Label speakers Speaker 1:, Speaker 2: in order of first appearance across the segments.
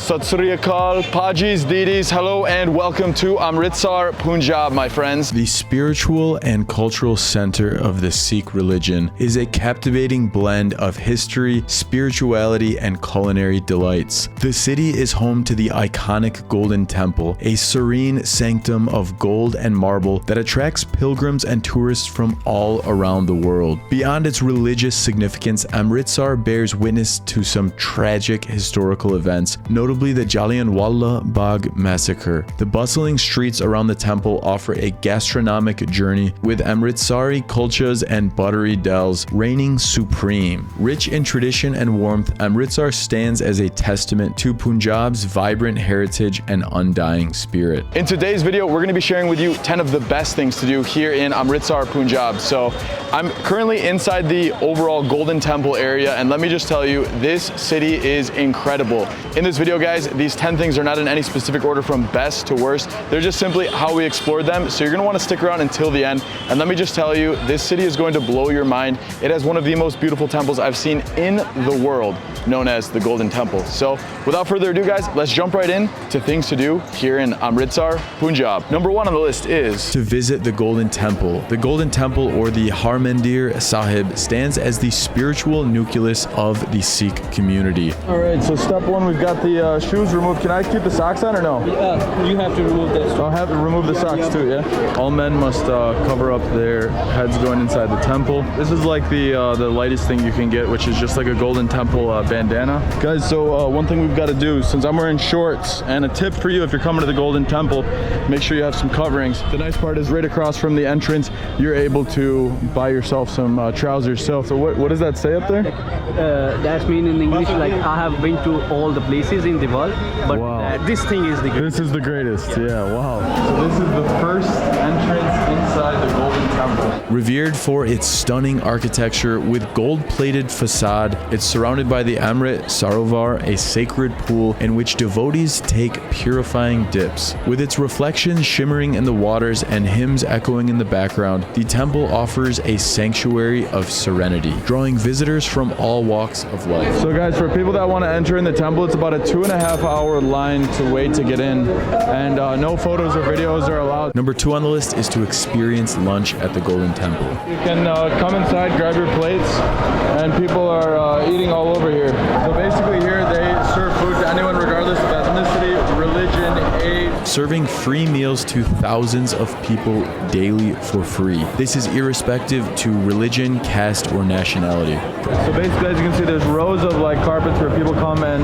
Speaker 1: Sat Sri Akal, Pajis, Didis, hello and welcome to Amritsar Punjab, my friends.
Speaker 2: The spiritual and cultural center of the Sikh religion is a captivating blend of history, spirituality, and culinary delights. The city is home to the iconic Golden Temple, a serene sanctum of gold and marble that attracts pilgrims and tourists from all around the world. Beyond its religious significance, Amritsar bears witness to some tragic historical events, notably the Jallianwala Bagh massacre. The bustling streets around the temple offer a gastronomic journey, with Amritsari kulchas and buttery dells reigning supreme. Rich in tradition and warmth, Amritsar stands as a testament to Punjab's vibrant heritage and undying spirit.
Speaker 1: In today's video, we're going to be sharing with you 10 of the best things to do here in Amritsar, Punjab. So I'm currently inside the overall Golden Temple area, and let me just tell you, this city is incredible. In this video, guys, these 10 things are not in any specific order from best to worst. They're just simply how we explored them. So you're going to want to stick around until the end. And let me just tell you, this city is going to blow your mind. It has one of the most beautiful temples I've seen in the world, known as the Golden Temple. So without further ado, guys, let's jump right in to things to do here in Amritsar, Punjab. Number 1 on the list is
Speaker 2: to visit the Golden Temple. The Golden Temple, or the Harmandir Sahib, stands as the spiritual nucleus of the Sikh community.
Speaker 1: All right, so step 1, we've got the shoes removed. Can I keep the socks on or no?
Speaker 3: You have to remove this.
Speaker 1: I'll have to remove the socks too, yeah? All men must cover up their heads going inside the temple. This is like the lightest thing you can get, which is just like a Golden Temple bandana. Guys, so one thing we've got to do, since I'm wearing shorts, and a tip for you if you're coming to the Golden Temple, make sure you have some coverings. The nice part is right across from the entrance, you're able to buy yourself some trousers. So what does that say up there?
Speaker 3: That means in English, like, I have been to all the places in the world, but
Speaker 1: wow,
Speaker 3: this thing is the greatest.
Speaker 1: This is the greatest, yeah, wow. So this is the first entrance inside the Golden Temple.
Speaker 2: Revered for its stunning architecture with gold-plated facade, it's surrounded by the Amrit Sarovar, a sacred pool in which devotees take purifying dips. With its reflections shimmering in the waters and hymns echoing in the background, the temple offers a sanctuary of serenity, drawing visitors from all walks of life.
Speaker 1: So guys, for people that want to enter in the temple, it's about a 2.5-hour line to wait to get in, and no photos or videos are allowed.
Speaker 2: Number 2 on the list is to experience lunch at the Golden Temple.
Speaker 1: You can come inside, grab your plates, and people are eating all over here. So basically here they serve food to anyone regardless of ethnicity, religion, age.
Speaker 2: Serving free meals to thousands of people daily for free. This is irrespective to religion, caste, or nationality.
Speaker 1: So basically, as you can see, there's rows of like carpets where people come and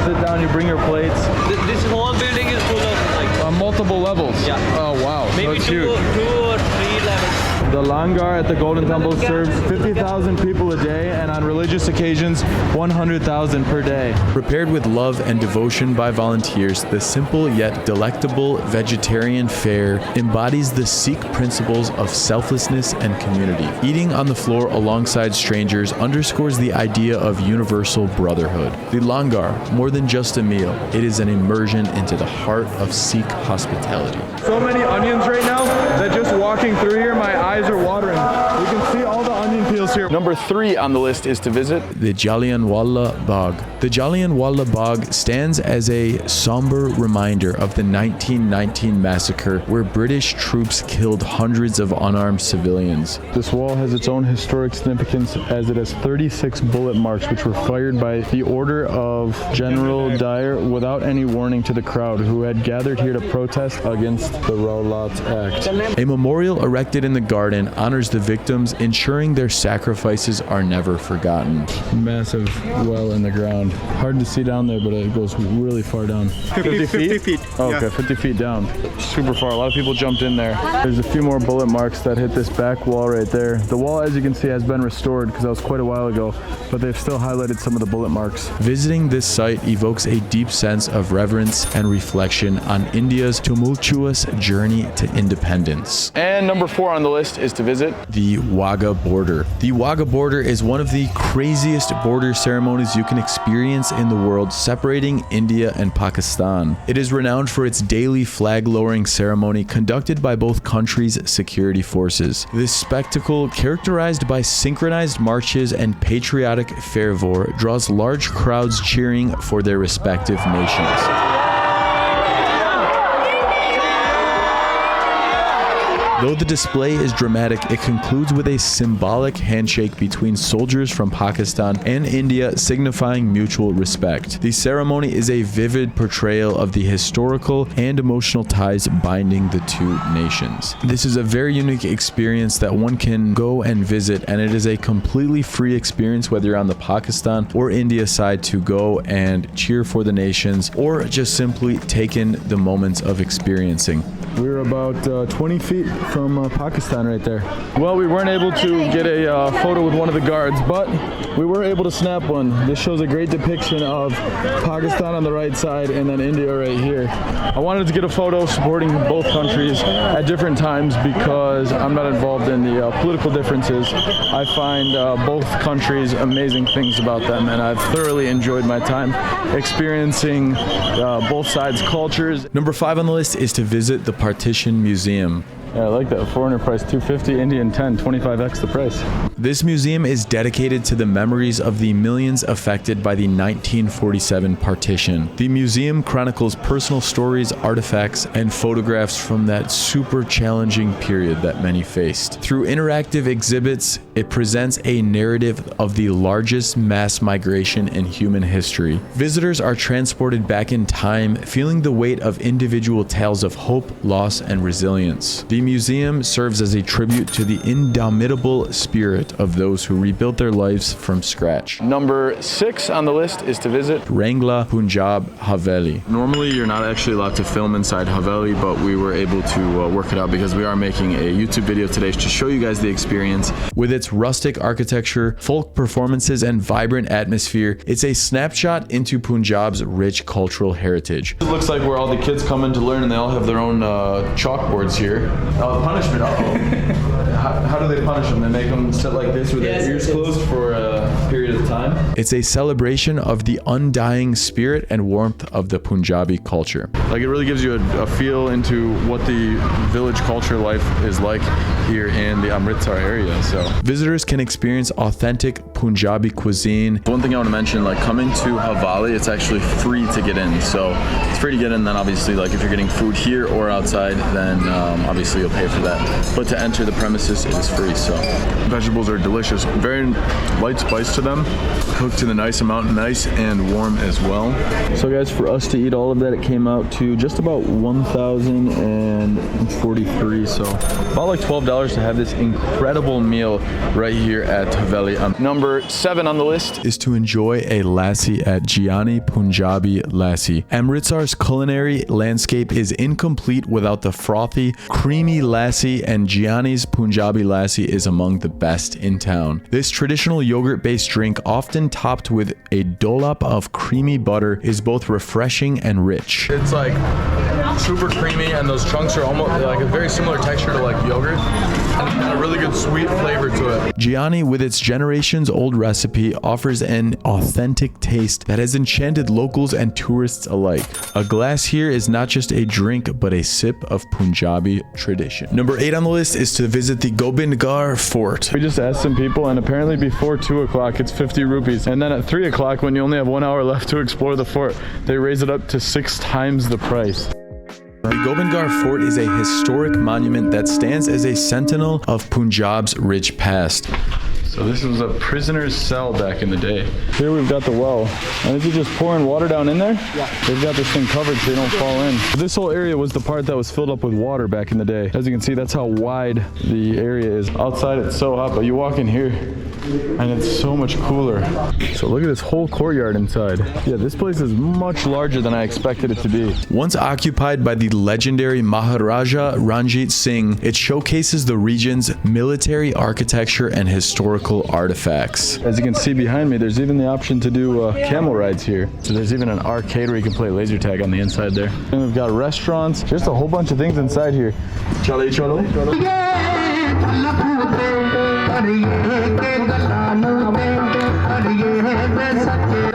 Speaker 1: sit down, you bring your plates.
Speaker 3: This whole building is full of like
Speaker 1: multiple levels.
Speaker 3: Yeah.
Speaker 1: Oh wow.
Speaker 3: maybe
Speaker 1: so
Speaker 3: two or three levels.
Speaker 1: The Langar at the Golden Temple serves 50,000 people a day, and on religious occasions, 100,000 per day.
Speaker 2: Prepared with love and devotion by volunteers, the simple yet delectable vegetarian fare embodies the Sikh principles of selflessness and community. Eating on the floor alongside strangers underscores the idea of universal brotherhood. The Langar, more than just a meal, it is an immersion into the heart of Sikh hospitality.
Speaker 1: So many onions right now that just walking through here, my eyes are watering. You can see all the onion peels here. Number 3 on the list is to visit
Speaker 2: the Jallianwala Bagh. The Jallianwala Bagh stands as a somber reminder of the 1919 massacre, where British troops killed hundreds of unarmed civilians.
Speaker 1: This wall has its own historic significance, as it has 36 bullet marks which were fired by the order of General Dyer without any warning to the crowd who had gathered here to protest against the Rowlatt Act.
Speaker 2: A memorial erected in the garden honors the victims, ensuring their sacrifices are never forgotten.
Speaker 1: Massive well in the ground. Hard to see down there, but it goes really far down. 50 feet? Oh, okay, 50 feet down. Super far. A lot of people jumped in there. There's a few more bullet marks that hit this back wall right there. The wall, as you can see, has been restored because that was quite a while ago, but they've still highlighted some of the bullet marks.
Speaker 2: Visiting this site evokes a deep sense of reverence and reflection on India's tumultuous journey to independence.
Speaker 1: And number 4 on the list is to visit
Speaker 2: the Wagah border. The Wagah border is one of the craziest border ceremonies you can experience in the world, separating India and Pakistan. It is renowned for its daily flag-lowering ceremony conducted by both countries' security forces. This spectacle, characterized by synchronized marches and patriotic fervor, draws large crowds cheering for their respective nations. Though the display is dramatic, it concludes with a symbolic handshake between soldiers from Pakistan and India, signifying mutual respect. The ceremony is a vivid portrayal of the historical and emotional ties binding the two nations. This is a very unique experience that one can go and visit, and it is a completely free experience whether you're on the Pakistan or India side to go and cheer for the nations or just simply take in the moments of experiencing.
Speaker 1: We're about 20 feet from Pakistan right there. Well, we weren't able to get a photo with one of the guards, but we were able to snap one. This shows a great depiction of Pakistan on the right side and then India right here. I wanted to get a photo supporting both countries at different times because I'm not involved in the political differences. I find both countries amazing things about them, and I've thoroughly enjoyed my time experiencing both sides' cultures.
Speaker 2: Number 5 on the list is to visit the Partition Museum.
Speaker 1: Yeah, I like that. Foreigner price $250, Indian 10, 25x the price.
Speaker 2: This museum is dedicated to the memories of the millions affected by the 1947 partition. The museum chronicles personal stories, artifacts, and photographs from that super challenging period that many faced. Through interactive exhibits, it presents a narrative of the largest mass migration in human history. Visitors are transported back in time, feeling the weight of individual tales of hope, loss, and resilience. The museum serves as a tribute to the indomitable spirit of those who rebuilt their lives from scratch.
Speaker 1: Number 6 on the list is to visit
Speaker 2: Rangla, Punjab, Haveli.
Speaker 1: Normally, you're not actually allowed to film inside Haveli, but we were able to work it out because we are making a YouTube video today to show you guys the experience.
Speaker 2: With its rustic architecture, folk performances, and vibrant atmosphere, it's a snapshot into Punjab's rich cultural heritage.
Speaker 1: It looks like where all the kids come in to learn, and they all have their own chalkboards here. Punishment. How do they punish them? They make them sit like this with their ears closed for a period of time?
Speaker 2: It's a celebration of the undying spirit and warmth of the Punjabi culture.
Speaker 1: Like, it really gives you a feel into what the village culture life is like here in the Amritsar area. So
Speaker 2: visitors can experience authentic Punjabi cuisine.
Speaker 1: One thing I want to mention, like coming to Haveli, it's actually free to get in. So it's free to get in. Then obviously, like if you're getting food here or outside, then obviously you'll pay for that. But to enter the premises, it is free. So vegetables are delicious. Very light spice to them. Cooked in a nice amount, nice and warm as well. So guys, for us to eat all of that, it came out to just about 1,043. So about like $12 to have this incredible meal right here at Haveli. Number 7 on the list
Speaker 2: is to enjoy a lassi at Jallianwala Punjabi Lassi. Amritsar's culinary landscape is incomplete without the frothy, creamy lassi, and Jallianwala's Punjabi Lassi is among the best in town. This traditional yogurt-based drink, often topped with a dollop of creamy butter, is both refreshing and rich.
Speaker 1: It's like super creamy, and those chunks are almost like a very similar texture to like yogurt, and a really good sweet flavor to it.
Speaker 2: Jallianwala, with its generations-old recipe, offers an authentic taste that has enchanted locals and tourists alike. A glass here is not just a drink, but a sip of Punjabi tradition. Number 8 on the list is to visit the Gobindgarh Fort.
Speaker 1: We just asked some people, and apparently before 2 o'clock, it's 50 rupees. And then at 3 o'clock, when you only have 1 hour left to explore the fort, they raise it up to 6 times the price.
Speaker 2: The Gobindgarh Fort is a historic monument that stands as a sentinel of Punjab's rich past.
Speaker 1: So this was a prisoner's cell back in the day. Here we've got the well. And is it just pouring water down in there? Yeah. They've got this thing covered so they don't fall in. This whole area was the part that was filled up with water back in the day. As you can see, that's how wide the area is. Outside it's so hot, but you walk in here and it's so much cooler. So look at this whole courtyard inside. Yeah, this place is much larger than I expected it to be.
Speaker 2: Once occupied by the legendary Maharaja Ranjit Singh, it showcases the region's military architecture and historical artifacts.
Speaker 1: As you can see behind me, there's even the option to do camel rides here. So there's even an arcade where you can play laser tag on the inside there. And we've got restaurants, just a whole bunch of things inside here. Chale chalo.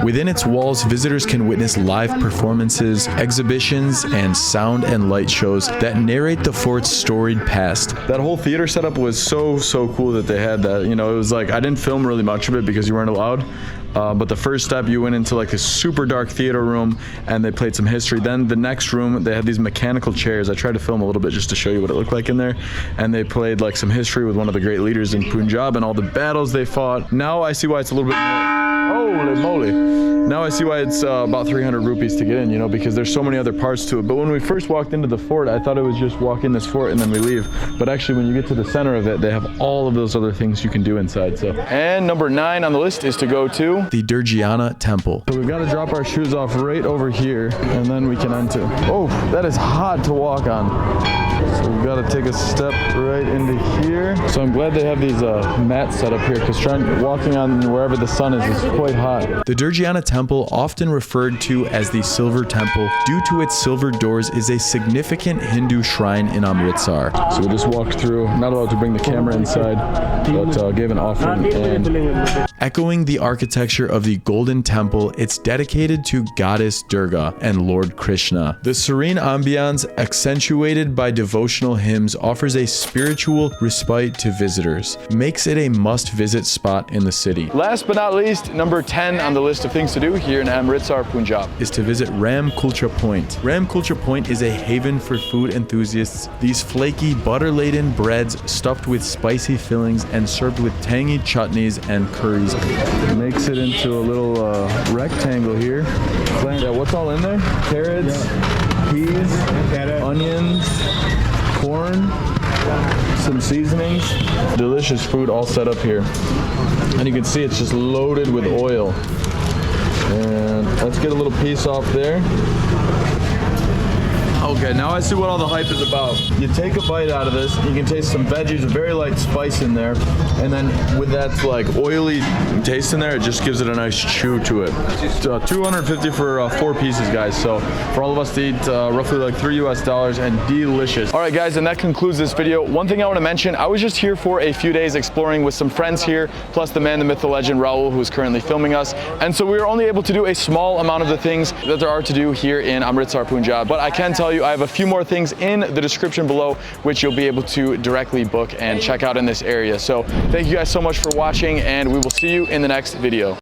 Speaker 2: Within its walls, visitors can witness live performances, exhibitions, and sound and light shows that narrate the fort's storied past.
Speaker 1: That whole theater setup was so cool that they had that. You know, it was like, I didn't film really much of it because you weren't allowed. But the first step, you went into like this super dark theater room and they played some history. Then the next room, they had these mechanical chairs. I tried to film a little bit just to show you what it looked like in there. And they played like some history with one of the great leaders in Punjab and all the battles they fought. Now I see why it's a little bit more, holy moly. Now I see why it's about 300 rupees to get in, you know, because there's so many other parts to it. But when we first walked into the fort, I thought it was just walk in this fort and then we leave. But actually, when you get to the center of it, they have all of those other things you can do inside. So, and number 9 on the list is to go to
Speaker 2: the Durgiana Temple.
Speaker 1: So we've got to drop our shoes off right over here and then we can enter. Oh, that is hot to walk on. So we've got to take a step right into here. So I'm glad they have these mats set up here because walking on wherever the sun is quite hot.
Speaker 2: The Durgiana Temple, often referred to as the Silver Temple due to its silver doors, is a significant Hindu shrine in Amritsar.
Speaker 1: So we just walked through, not allowed to bring the camera inside, but gave an offering. And
Speaker 2: echoing the architecture of the Golden Temple, it's dedicated to Goddess Durga and Lord Krishna. The serene ambiance, accentuated by devotional hymns, offers a spiritual respite to visitors, makes it a must-visit spot in the city.
Speaker 1: Last but not least, number 10 on the list of things to do here in Amritsar, Punjab,
Speaker 2: is to visit Ram Kulcha Point. Ram Kulcha Point is a haven for food enthusiasts. These flaky, butter-laden breads stuffed with spicy fillings and served with tangy chutneys and curries.
Speaker 1: It makes it into a little rectangle here. Yeah, what's all in there? Carrots, peas, onions, corn, some seasonings. Delicious food all set up here. And you can see it's just loaded with oil. And let's get a little piece off there. Okay, now I see what all the hype is about. You take a bite out of this, you can taste some veggies, a very light spice in there, and then with that like oily taste in there, it just gives it a nice chew to it. It's, 250 for 4 pieces, guys. So for all of us to eat, roughly like $3 US and delicious. All right, guys, and that concludes this video. One thing I want to mention, I was just here for a few days exploring with some friends here, plus the man, the myth, the legend, Raul, who is currently filming us. And so we were only able to do a small amount of the things that there are to do here in Amritsar, Punjab. But I can tell you, I have a few more things in the description below, which you'll be able to directly book and check out in this area. So thank you guys so much for watching, and we will see you in the next video.